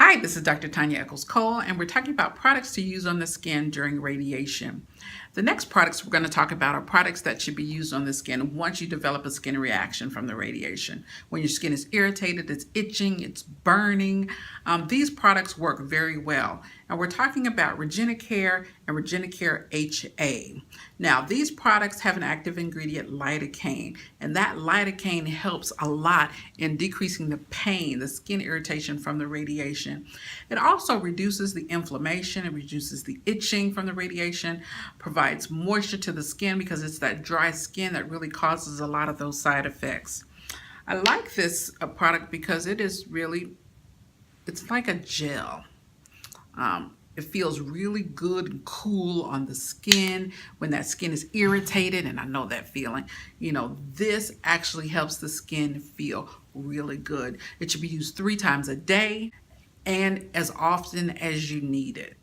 Hi, this is Dr. Tonya Echols Cole, and we're talking about products to use on the skin during radiation. The next products we're going to talk about are products that should be used on the skin once you develop a skin reaction from the radiation. When your skin is irritated, it's itching, it's burning, these products work very well. And we're talking about Regenecare and Regenecare HA. Now, these products have an active ingredient, lidocaine, and that lidocaine helps a lot in decreasing the pain, the skin irritation from the radiation. It also reduces the inflammation, it reduces the itching from the radiation, provides moisture to the skin because it's that dry skin that really causes a lot of those side effects. I like this product because it's like a gel. It feels really good and cool on the skin when that skin is irritated, and I know that feeling. This actually helps the skin feel really good. It should be used 3 times a day and as often as you need it.